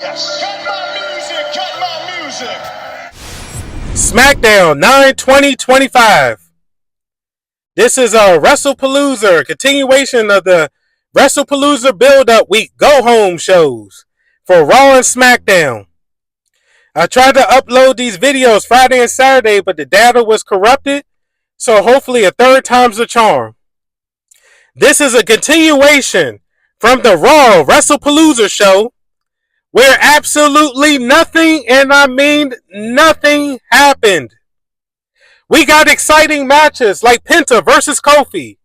Yes. Cut my music, cut my music. Smackdown 9/20/25. This is a WRESTLEPALOSER, continuation of the WrestlePalooza Build-Up Week go-home shows for Raw and SmackDown. I tried to upload these videos Friday and Saturday, but the data was corrupted, so hopefully a third time's the charm. This is a continuation from the Raw WrestlePalooza show, where absolutely nothing, and I mean nothing, happened. We got exciting matches like Penta versus Kofi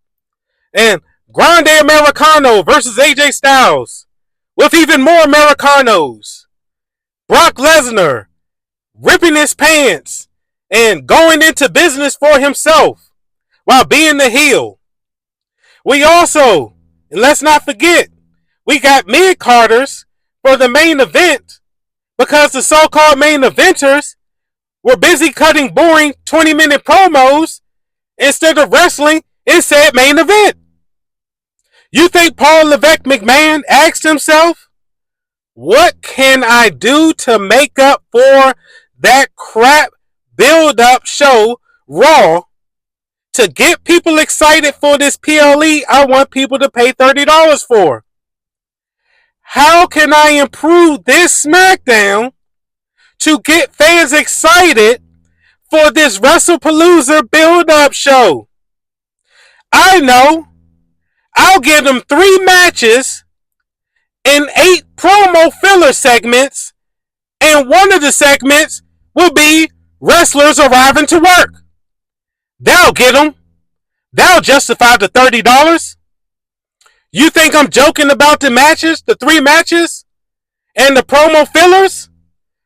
and Grande Americano versus AJ Styles, with even more Americanos. Brock Lesnar ripping his pants and going into business for himself while being the heel. We also, and let's not forget, we got mid-carders for the main event because the so-called main eventers were busy cutting boring 20-minute promos instead of wrestling in said main event. You think Paul Levesque McMahon asked himself, what can I do to make up for that crap build-up show, Raw, to get people excited for this PLE I want people to pay $30 for? How can I improve this SmackDown to get fans excited for this WrestlePalooza build-up show? I know. I'll give them 3 matches and 8 promo filler segments, and one of the segments will be wrestlers arriving to work. That'll get them. That'll justify the $30. You think I'm joking about the matches, the 3 matches, and the promo fillers?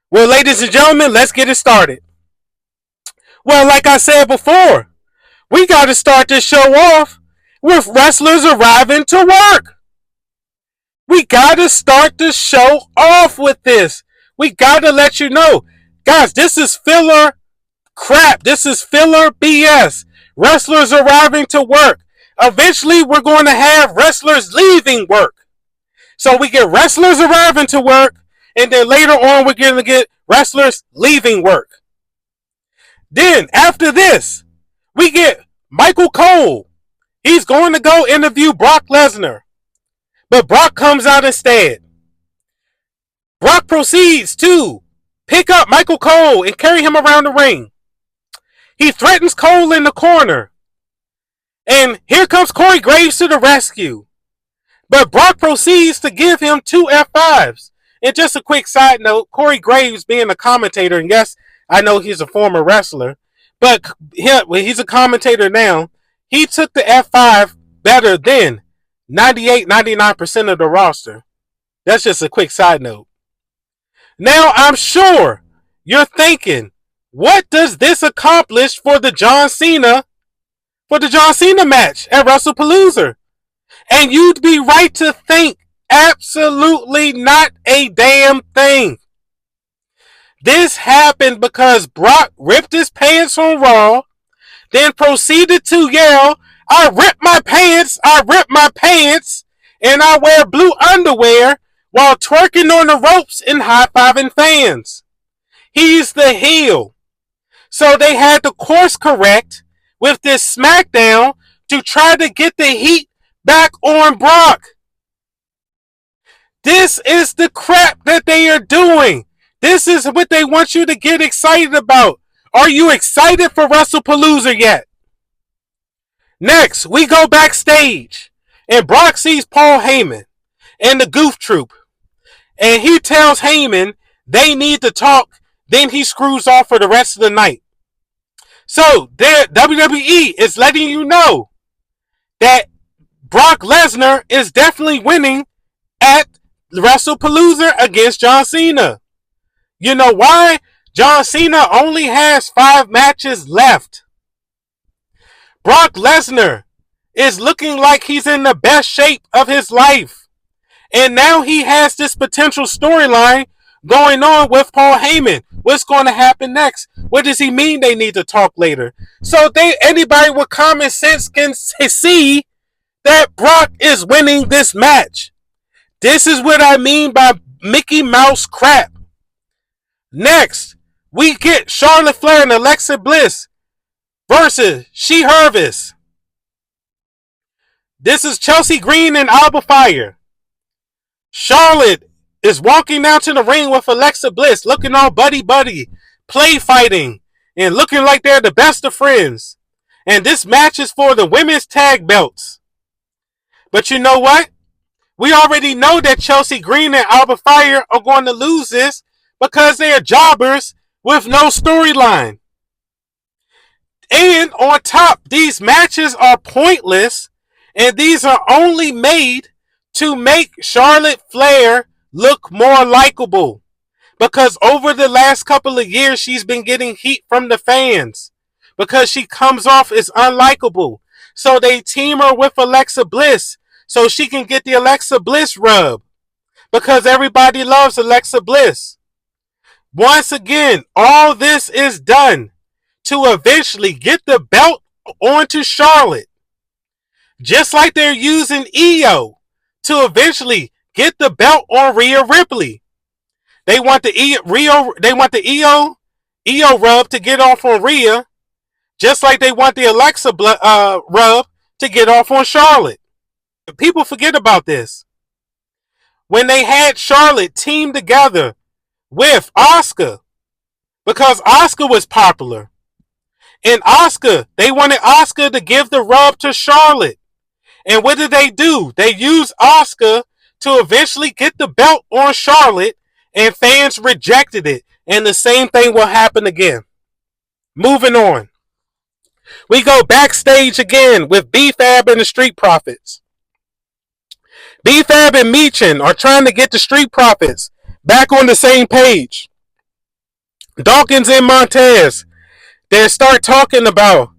Well, ladies and gentlemen, let's get it started. Well, like I said before, we got to start this show off with wrestlers arriving to work. We got to start the show off with this. We got to let you know. Guys, this is filler crap. This is filler BS. Wrestlers arriving to work. Eventually, we're going to have wrestlers leaving work. So we get wrestlers arriving to work, and then later on, we're going to get wrestlers leaving work. Then, after this, we get Michael Cole. He's going to go interview Brock Lesnar. But Brock comes out instead. Brock proceeds to pick up Michael Cole and carry him around the ring. He threatens Cole in the corner. And here comes Corey Graves to the rescue. But Brock proceeds to give him 2 F5s. And just a quick side note, Corey Graves being a commentator, and yes, I know he's a former wrestler, but he's a commentator now. He took the F5 better than 98-99% of the roster. That's just a quick side note. Now, I'm sure you're thinking, what does this accomplish for the John Cena match at WrestlePalooza? And you'd be right to think, absolutely not a damn thing. This happened because Brock ripped his pants on Raw, then proceeded to yell, I rip my pants, and I wear blue underwear while twerking on the ropes and high-fiving fans. He's the heel. So they had to course correct with this SmackDown to try to get the heat back on Brock. This is the crap that they are doing. This is what they want you to get excited about. Are you excited for WrestlePalooza yet? Next, we go backstage, and Brock sees Paul Heyman and the Goof Troop, and he tells Heyman they need to talk, then he screws off for the rest of the night. So, WWE is letting you know that Brock Lesnar is definitely winning at WrestlePalooza against John Cena. You know why? John Cena only has 5 matches left. Brock Lesnar is looking like he's in the best shape of his life. And now he has this potential storyline going on with Paul Heyman. What's going to happen next? What does he mean they need to talk later? So anybody with common sense can see that Brock is winning this match. This is what I mean by Mickey Mouse crap. Next, we get Charlotte Flair and Alexa Bliss versus She Hervis. This is Chelsea Green and Alba Fire. Charlotte is walking down to the ring with Alexa Bliss, looking all buddy-buddy, play fighting, and looking like they're the best of friends. And this match is for the women's tag belts. But you know what? We already know that Chelsea Green and Alba Fire are going to lose this because they are jobbers with no storyline. And on top, these matches are pointless, and these are only made to make Charlotte Flair look more likable. Because over the last couple of years, she's been getting heat from the fans because she comes off as unlikable. So they team her with Alexa Bliss so she can get the Alexa Bliss rub because everybody loves Alexa Bliss. Once again, all this is done to eventually get the belt onto Charlotte. Just like they're using Io to eventually get the belt on Rhea Ripley. They want the Io rub to get off on Rhea, just like they want the Alexa rub to get off on Charlotte. People forget about this. When they had Charlotte team together with Asuka, because Asuka was popular, and they wanted Asuka to give the rub to Charlotte. And what did they do? They used Asuka to eventually get the belt on Charlotte, and fans rejected it. And the same thing will happen again. Moving on. We go backstage again with B-Fab and the Street Profits. B-Fab and Michin are trying to get the Street Profits back on the same page. Dawkins and Montez, they start talking about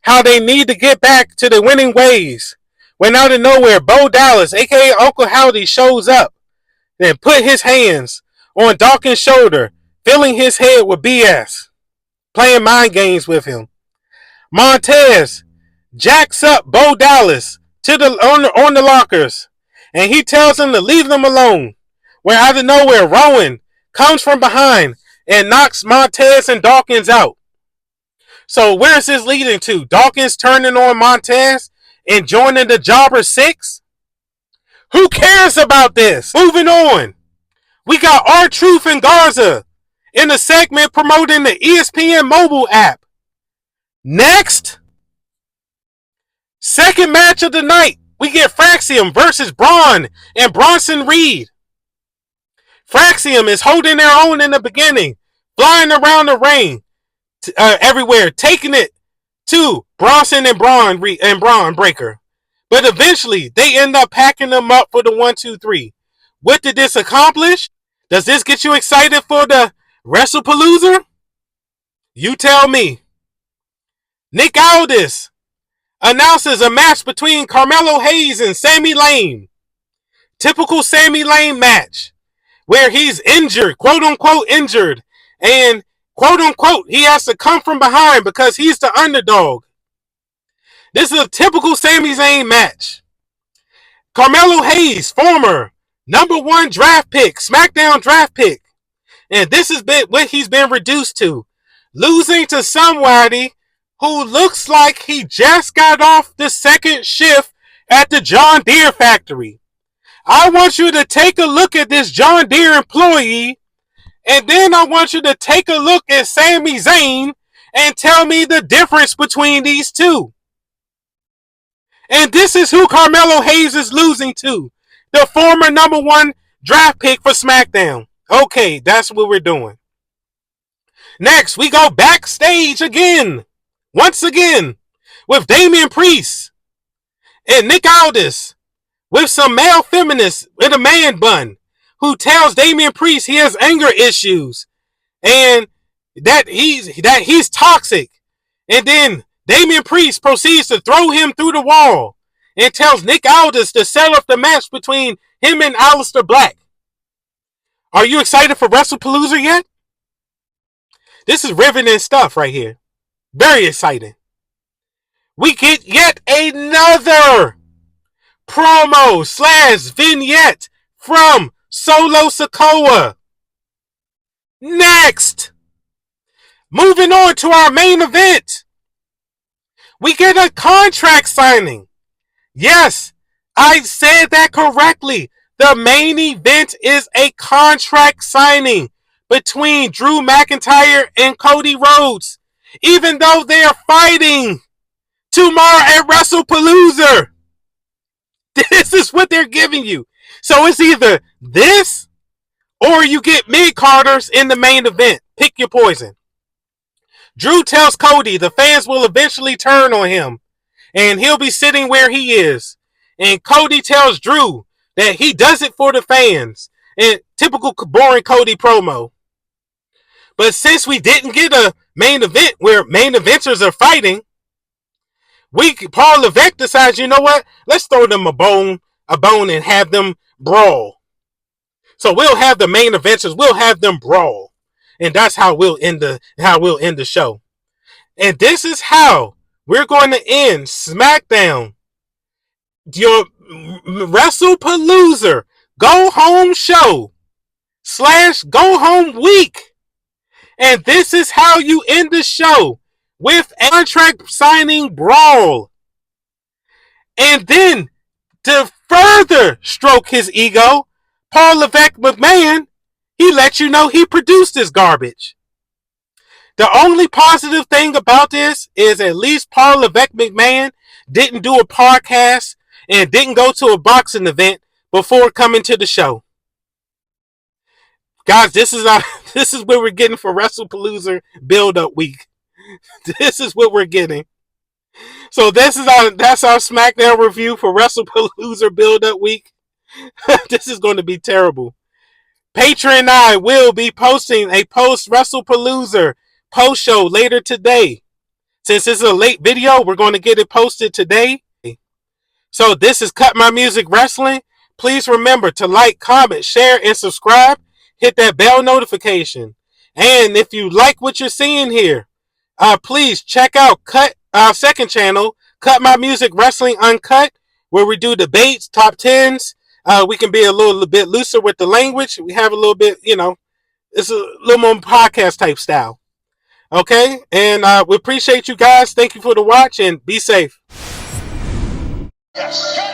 how they need to get back to the winning ways. When out of nowhere, Bo Dallas, a.k.a. Uncle Howdy, shows up and put his hands on Dawkins' shoulder, filling his head with BS, playing mind games with him. Montez jacks up Bo Dallas to on the lockers, and he tells him to leave them alone. Where out of nowhere, Rowan comes from behind and knocks Montez and Dawkins out. So where's this leading to? Dawkins turning on Montez and joining the Jobber 6? Who cares about this? Moving on. We got R-Truth and Garza in a segment promoting the ESPN mobile app. Next, second match of the night, we get Fraxium versus Braun and Bronson Reed. Fraxium is holding their own in the beginning, flying around the ring everywhere, taking it to Bronson and Braun Breaker. But eventually, they end up packing them up for the 1-2-3. What did this accomplish? Does this get you excited for the WrestlePalooza? You tell me. Nick Aldis announces a match between Carmelo Hayes and Sami Zayn. Typical Sami Zayn match where he's injured, quote unquote injured, and quote unquote he has to come from behind because he's the underdog. This is a typical Sami Zayn match. Carmelo Hayes, former #1 draft pick, Smackdown draft pick, and this is what he's been reduced to, losing to somebody who looks like he just got off the second shift at the John Deere factory. I want you to take a look at this John Deere employee, and then I want you to take a look at Sami Zayn and tell me the difference between these two. And this is who Carmelo Hayes is losing to, the former #1 draft pick for SmackDown. Okay, that's what we're doing. Next, we go backstage again. Once again, with Damian Priest and Nick Aldis, with some male feminists with a man bun, who tells Damian Priest he has anger issues and that he's toxic. And then Damian Priest proceeds to throw him through the wall and tells Nick Aldis to set up the match between him and Aleister Black. Are you excited for WrestlePalooza yet? This is riveting stuff right here. Very exciting. We get yet another promo / vignette from Solo Sikoa. Next, moving on to our main event. We get a contract signing. Yes, I said that correctly. The main event is a contract signing between Drew McIntyre and Cody Rhodes. Even though they are fighting tomorrow at WrestlePalooza. This is what they're giving you. So it's either this or you get mid-carders in the main event. Pick your poison. Drew tells Cody the fans will eventually turn on him and he'll be sitting where he is. And Cody tells Drew that he does it for the fans. And typical boring Cody promo. But since we didn't get a main event where main eventers are fighting, Paul Levesque decides, you know what? Let's throw them a bone and have them brawl. So we'll have the main eventers, we'll have them brawl. And that's how we'll end the show. And this is how we're going to end Smackdown. Your WrestlePalooza go home show / go home week. And this is how you end the show with a contract signing brawl. And then to further stroke his ego, Paul Levesque McMahon, he let you know he produced this garbage. The only positive thing about this is at least Paul Levesque McMahon didn't do a podcast and didn't go to a boxing event before coming to the show. Guys, this is what we're getting for WrestlePalooza build-up week. This is what we're getting. So that's our SmackDown review for WrestlePalooza build-up week. This is going to be terrible. Patreon and I will be posting a post-WrestlePalooza post-show later today. Since this is a late video, we're going to get it posted today. So this is Cut My Music Wrestling. Please remember to like, comment, share, and subscribe. Hit that bell notification. And if you like what you're seeing here, please check out our second channel, Cut My Music Wrestling Uncut, where we do debates, top 10s. We can be a little bit looser with the language. We have a little bit, it's a little more podcast type style. Okay? And we appreciate you guys. Thank you for the watch and be safe. Yes.